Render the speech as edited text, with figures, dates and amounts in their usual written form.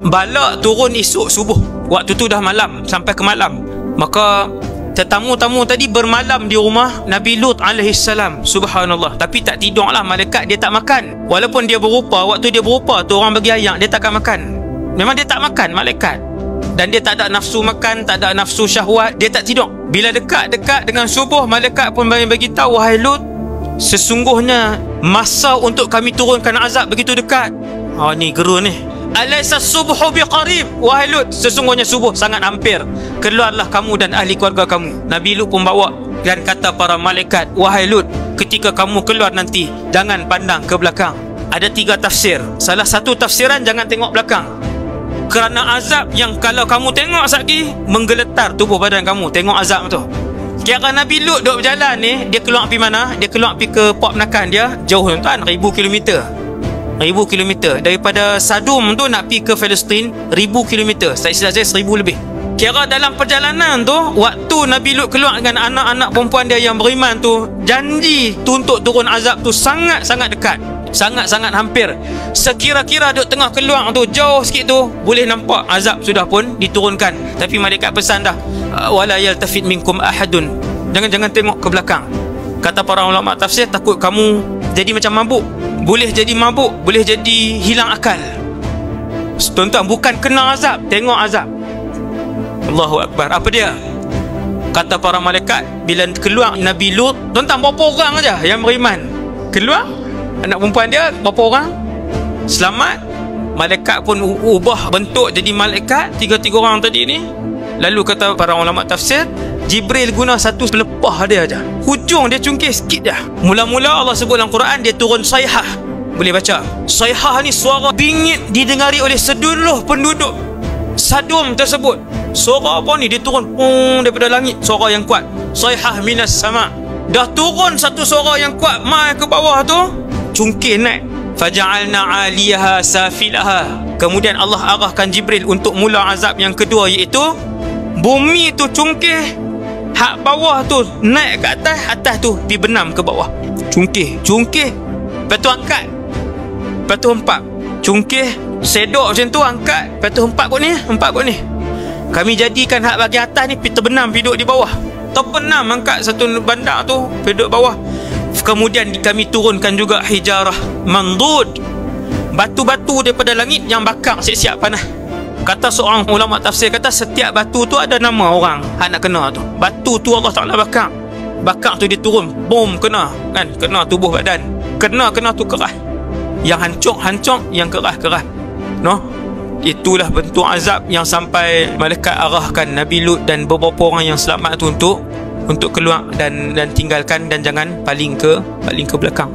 Balak turun esok subuh. Waktu tu dah malam, sampai ke malam. Maka tetamu-tamu tadi bermalam di rumah Nabi Lut alaihissalam. Subhanallah. Tapi tak tidurlah malaikat, dia tak makan. Walaupun dia berupa, waktu dia berupa tu orang bagi ayak, dia takkan makan. Memang dia tak makan malaikat. Dan dia tak ada nafsu makan, tak ada nafsu syahwat, dia tak tidur. Bila dekat-dekat dengan subuh, malaikat pun bagi tahu, wahai Lut, sesungguhnya masa untuk kami turunkan azab begitu dekat. Ni gerun ni. Alaysa subuhu biqarib, wahai Lut, sesungguhnya subuh sangat hampir. Keluarlah kamu dan ahli keluarga kamu. Nabi Lut pun bawa dan kata para malaikat, wahai Lut, ketika kamu keluar nanti, jangan pandang ke belakang. Ada 3 tafsir. Salah satu tafsiran, jangan tengok belakang, kerana azab yang kalau kamu tengok sekali, menggeletar tubuh badan kamu. Tengok azab tu. Kira Nabi Lut duduk berjalan ni, dia keluar pergi mana? Dia keluar pergi ke port penakan dia. Jauh tuan, 1000 kilometer. 1000 kilometer. Daripada Sadum tu nak pergi ke Palestin, 1000 kilometer. Tak silap saya 1000 lebih. Kira dalam perjalanan tu, waktu Nabi Lut keluar dengan anak-anak perempuan dia yang beriman tu, janji tu untuk turun azab tu sangat-sangat dekat, sangat-sangat hampir. Sekira-kira duk tengah keluar tu, jauh sikit tu, boleh nampak azab sudah pun diturunkan. Tapi malaikat pesan dah, wala yaltafit minkum ahadun, jangan tengok ke belakang. Kata para ulama tafsir, takut kamu jadi macam mabuk. Boleh jadi mabuk, boleh jadi hilang akal. Tuan-tuan, bukan kena azab, tengok azab. Allahu Akbar. Apa dia? Kata para malaikat, bila keluar Nabi Lut, tuan-tuan, berapa orang aja yang beriman keluar? Anak perempuan dia berapa orang? Selamat. Malaikat pun ubah bentuk jadi malaikat, 3 orang tadi ni. Lalu kata para ulama tafsir, Jibril guna satu pelepah dia aja. Hujung dia cungkih sikit dah. Mula-mula Allah sebut dalam Quran, dia turun sayhah. Boleh baca. Sayhah ni suara bingit didengari oleh seluruh penduduk Sadum tersebut. Suara apa ni? Dia turun daripada langit, suara yang kuat. Sayhah minas sama'. Dah turun satu suara yang kuat, mai ke bawah tu, cungkih naik. Faja'alna 'aliyaha safilaha. Kemudian Allah arahkan Jibril untuk mula azab yang kedua, iaitu bumi tu cungkih, hak bawah tu naik ke atas, atas tu pergi benam ke bawah. Cungkih. Lepas tu angkat, lepas tu hempak. Cungkih, sedok macam tu, angkat, lepas tu hempak kot ni. Kami jadikan hak bahagian atas ni pergi terbenam, pergi duduk di bawah. Terbenam, angkat satu bandar tu pergi duduk bawah. Kemudian kami turunkan juga hijarah mandud, batu-batu daripada langit yang bakar siap-siap panas. Kata seorang ulama tafsir, kata setiap batu tu ada nama orang hak nak kena tu. Batu tu Allah Ta'ala bakar tu, dia turun, bom, kena kan, kena tubuh badan, kena tu keras. Yang hancur, yang keras. Itulah bentuk azab yang sampai malaikat arahkan Nabi Lut dan beberapa orang yang selamat tu untuk keluar dan tinggalkan, dan jangan paling ke belakang.